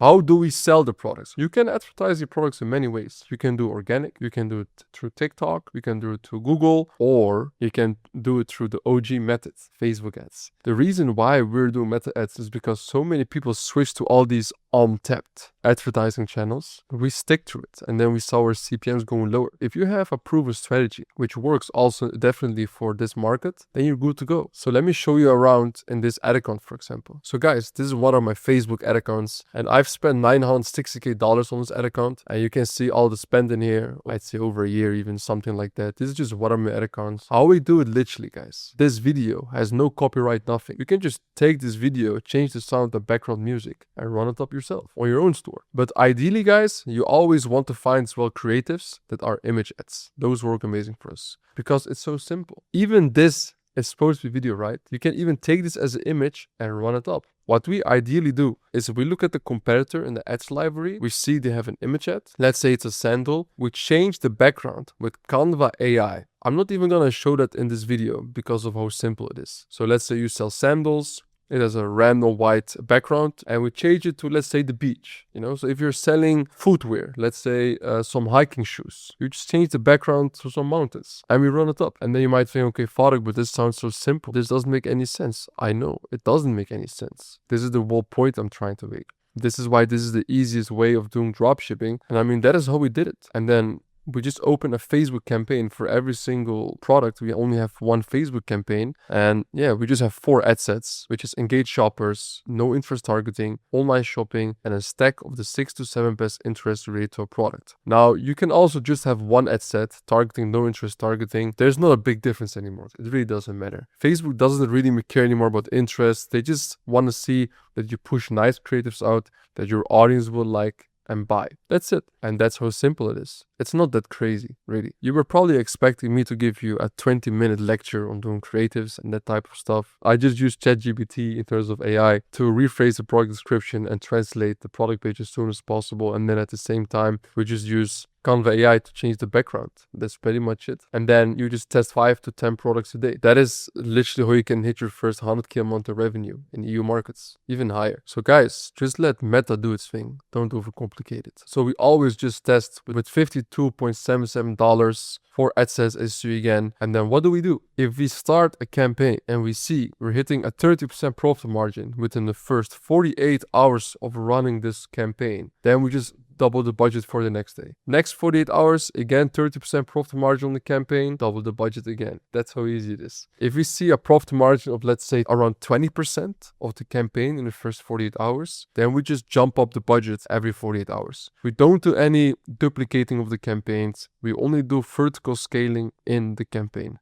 How do we sell the products? You can advertise your products in many ways. You can do organic, you can do it through TikTok, you can do it through Google, or you can do it through the OG method, Facebook ads. The reason why we're doing meta ads is because so many people switch to all these untapped advertising channels. We stick to it, and then we saw our CPMs going lower. If you have a proven strategy, which works also definitely for this market, then you're good to go. So let me show you around in this ad account, for example. So guys, this is one of my Facebook ad accounts, and I've spent $960K on this ad account, and you can see all the spend in here. I'd say over a year, even something like that. This is just one of my ad accounts. How we do it literally, guys. This video has no copyright, nothing. You can just take this video, change the sound of background music, and run it up yourself on your own store. But ideally, guys, you always want to find as well creatives that are image ads. Those work amazing for us because it's so simple. Even this is supposed to be video, right? You can even take this as an image and run it up. What we ideally do is if we look at the competitor in the ads library, we see they have an image ad. Let's say it's a sandal. We change the background with Canva AI. I'm not even gonna show that in this video because of how simple it is. So let's say you sell sandals. It has a random white background, and we change it to, let's say, the beach. So if you're selling footwear, let's say some hiking shoes, you just change the background to some mountains, and we run it up. And then you might think, okay, Faruk, but this sounds so simple. This doesn't make any sense. I know, it doesn't make any sense. This is the whole point I'm trying to make. This is why this is the easiest way of doing dropshipping. And I mean, that is how we did it. And then we just open a Facebook campaign for every single product. We only have one Facebook campaign. And yeah, we just have 4 ad sets, which is engage shoppers, no interest targeting, online shopping, and a stack of the 6 to 7 best interests related to a product. Now, you can also just have one ad set, targeting, no interest targeting. There's not a big difference anymore. It really doesn't matter. Facebook doesn't really care anymore about interest. They just want to see that you push nice creatives out that your audience will like and buy. That's it. And that's how simple it is. It's not that crazy, really. You were probably expecting me to give you a 20-minute lecture on doing creatives and that type of stuff. I just use ChatGPT in terms of AI to rephrase the product description and translate the product page as soon as possible. And then at the same time, we just use Canva AI to change the background. That's pretty much it. And then you just test 5 to 10 products a day. That is literally how you can hit your first 100K a month of revenue in EU markets, even higher. So guys, just let Meta do its thing. Don't overcomplicate it. So we always just test with $52.77 for AdSense SEO again. And then what do? If we start a campaign and we see we're hitting a 30% profit margin within the first 48 hours of running this campaign, then we just double the budget for the next day. Next 48 hours, again, 30% profit margin on the campaign, double the budget again. That's how easy it is. If we see a profit margin of, let's say, around 20% of the campaign in the first 48 hours, then we just jump up the budget every 48 hours. We don't do any duplicating of the campaigns. We only do vertical scaling in the campaign.